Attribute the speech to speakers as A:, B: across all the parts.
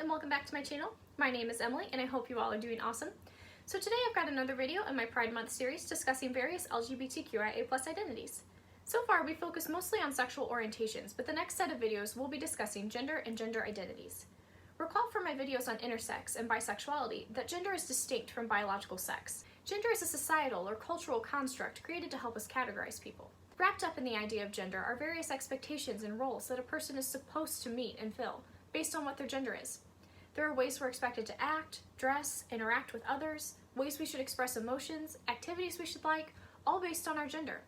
A: and welcome back to my channel. My name is Emily and I hope you all are doing awesome. So today I've got another video in my Pride Month series discussing various LGBTQIA+ identities. So far we focused mostly on sexual orientations, but the next set of videos we'll be discussing gender and gender identities. Recall from my videos on intersex and bisexuality that gender is distinct from biological sex. Gender is a societal or cultural construct created to help us categorize people. Wrapped up in the idea of gender are various expectations and roles that a person is supposed to meet and fill, based on what their gender is. There are ways we're expected to act, dress, interact with others, ways we should express emotions, activities we should like, all based on our gender.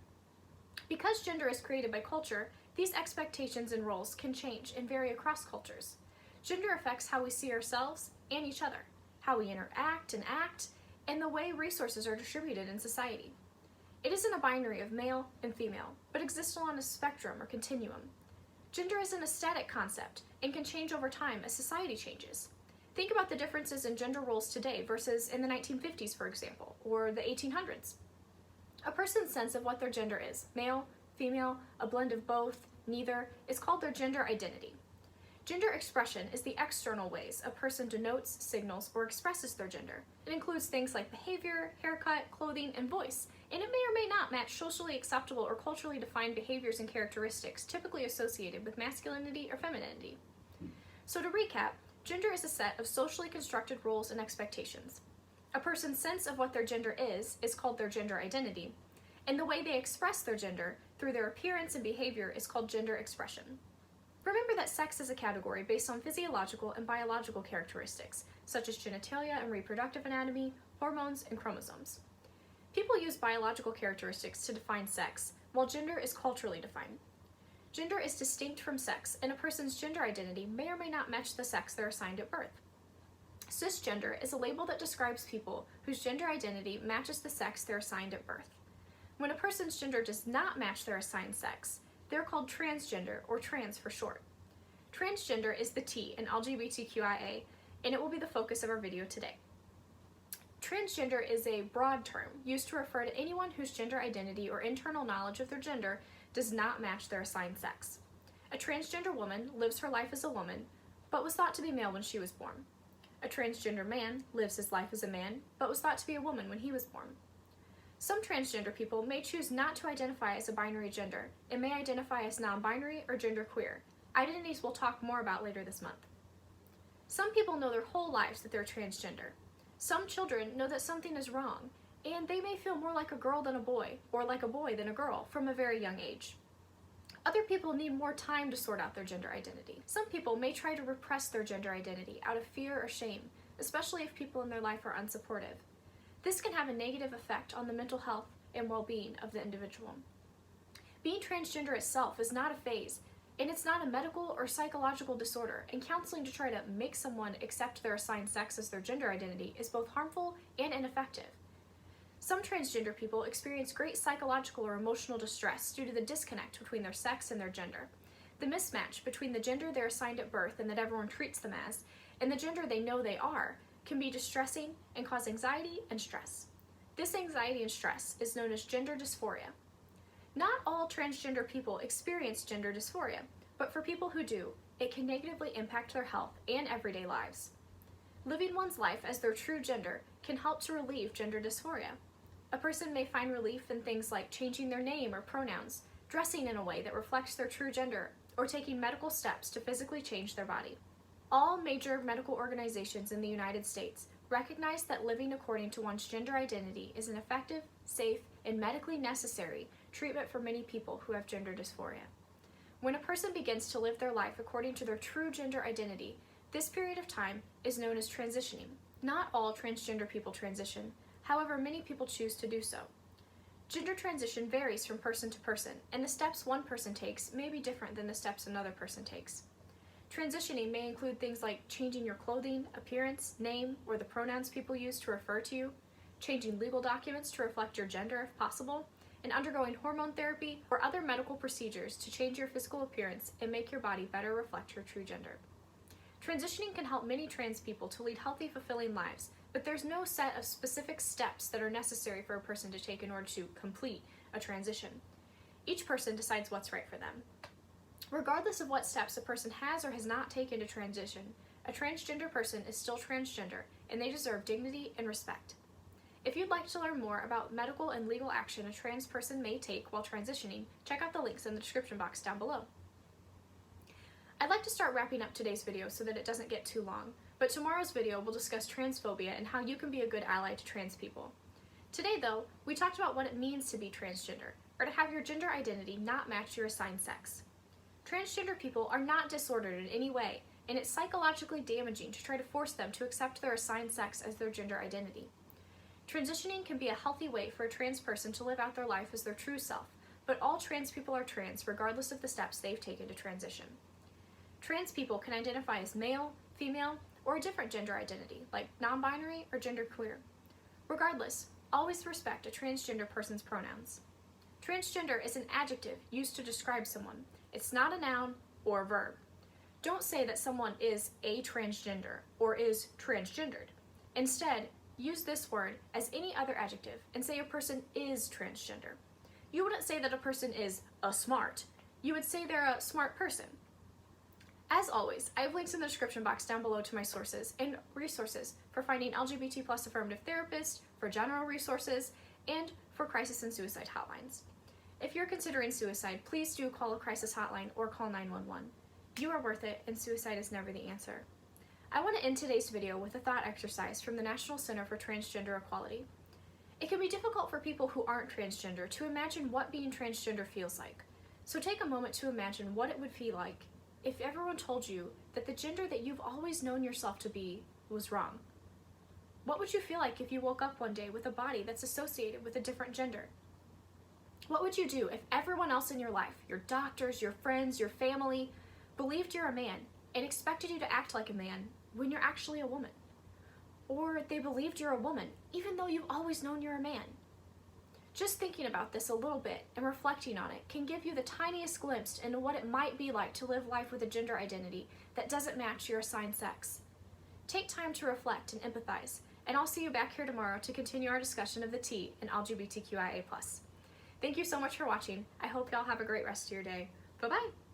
A: Because gender is created by culture, these expectations and roles can change and vary across cultures. Gender affects how we see ourselves and each other, how we interact and act, and the way resources are distributed in society. It isn't a binary of male and female, but exists along a spectrum or continuum. Gender isn't a static concept and can change over time as society changes. Think about the differences in gender roles today versus in the 1950s, for example, or the 1800s. A person's sense of what their gender is, male, female, a blend of both, neither, is called their gender identity. Gender expression is the external ways a person denotes, signals, or expresses their gender. It includes things like behavior, haircut, clothing, and voice, and it may or may not match socially acceptable or culturally defined behaviors and characteristics typically associated with masculinity or femininity. So to recap, gender is a set of socially constructed roles and expectations. A person's sense of what their gender is called their gender identity, and the way they express their gender through their appearance and behavior is called gender expression. Remember that sex is a category based on physiological and biological characteristics, such as genitalia and reproductive anatomy, hormones, and chromosomes. People use biological characteristics to define sex, while gender is culturally defined. Gender is distinct from sex, and a person's gender identity may or may not match the sex they're assigned at birth. Cisgender is a label that describes people whose gender identity matches the sex they're assigned at birth. When a person's gender does not match their assigned sex, they're called transgender, or trans for short. Transgender is the T in LGBTQIA, and it will be the focus of our video today. Transgender is a broad term used to refer to anyone whose gender identity or internal knowledge of their gender does not match their assigned sex. A transgender woman lives her life as a woman, but was thought to be male when she was born. A transgender man lives his life as a man, but was thought to be a woman when he was born. Some transgender people may choose not to identify as a binary gender and may identify as non-binary or genderqueer, identities we'll talk more about later this month. Some people know their whole lives that they're transgender. Some children know that something is wrong, and they may feel more like a girl than a boy, or like a boy than a girl from a very young age. Other people need more time to sort out their gender identity. Some people may try to repress their gender identity out of fear or shame, especially if people in their life are unsupportive. This can have a negative effect on the mental health and well-being of the individual. Being transgender itself is not a phase, and it's not a medical or psychological disorder, and counseling to try to make someone accept their assigned sex as their gender identity is both harmful and ineffective. Some transgender people experience great psychological or emotional distress due to the disconnect between their sex and their gender. The mismatch between the gender they're assigned at birth and that everyone treats them as, and the gender they know they are, can be distressing and cause anxiety and stress. This anxiety and stress is known as gender dysphoria. Not all transgender people experience gender dysphoria, but for people who do, it can negatively impact their health and everyday lives. Living one's life as their true gender can help to relieve gender dysphoria. A person may find relief in things like changing their name or pronouns, dressing in a way that reflects their true gender, or taking medical steps to physically change their body. All major medical organizations in the United States recognize that living according to one's gender identity is an effective, safe, and medically necessary treatment for many people who have gender dysphoria. When a person begins to live their life according to their true gender identity, this period of time is known as transitioning. Not all transgender people transition, however, many people choose to do so. Gender transition varies from person to person, and the steps one person takes may be different than the steps another person takes. Transitioning may include things like changing your clothing, appearance, name, or the pronouns people use to refer to you, changing legal documents to reflect your gender if possible, and undergoing hormone therapy or other medical procedures to change your physical appearance and make your body better reflect your true gender. Transitioning can help many trans people to lead healthy, fulfilling lives, but there's no set of specific steps that are necessary for a person to take in order to complete a transition. Each person decides what's right for them. Regardless of what steps a person has or has not taken to transition, a transgender person is still transgender, and they deserve dignity and respect. If you'd like to learn more about medical and legal action a trans person may take while transitioning, check out the links in the description box down below. I'd like to start wrapping up today's video so that it doesn't get too long, but tomorrow's video will discuss transphobia and how you can be a good ally to trans people. Today, though, we talked about what it means to be transgender, or to have your gender identity not match your assigned sex. Transgender people are not disordered in any way, and it's psychologically damaging to try to force them to accept their assigned sex as their gender identity. Transitioning can be a healthy way for a trans person to live out their life as their true self, but all trans people are trans regardless of the steps they've taken to transition. Trans people can identify as male, female, or a different gender identity, like non-binary or genderqueer. Regardless, always respect a transgender person's pronouns. Transgender is an adjective used to describe someone. It's not a noun or a verb. Don't say that someone is a transgender or is transgendered. Instead, use this word as any other adjective and say a person is transgender. You wouldn't say that a person is a smart. You would say they're a smart person. As always, I have links in the description box down below to my sources and resources for finding LGBT+ affirmative therapists, for general resources, and for crisis and suicide hotlines. If you're considering suicide, please do call a crisis hotline or call 911. You are worth it, and suicide is never the answer. I want to end today's video with a thought exercise from the National Center for Transgender Equality. It can be difficult for people who aren't transgender to imagine what being transgender feels like. So take a moment to imagine what it would feel like if everyone told you that the gender that you've always known yourself to be was wrong. What would you feel like if you woke up one day with a body that's associated with a different gender? What would you do if everyone else in your life, your doctors, your friends, your family, believed you're a man and expected you to act like a man when you're actually a woman? Or they believed you're a woman, even though you've always known you're a man? Just thinking about this a little bit and reflecting on it can give you the tiniest glimpse into what it might be like to live life with a gender identity that doesn't match your assigned sex. Take time to reflect and empathize, and I'll see you back here tomorrow to continue our discussion of the T in LGBTQIA+. Thank you so much for watching. I hope y'all have a great rest of your day. Bye-bye!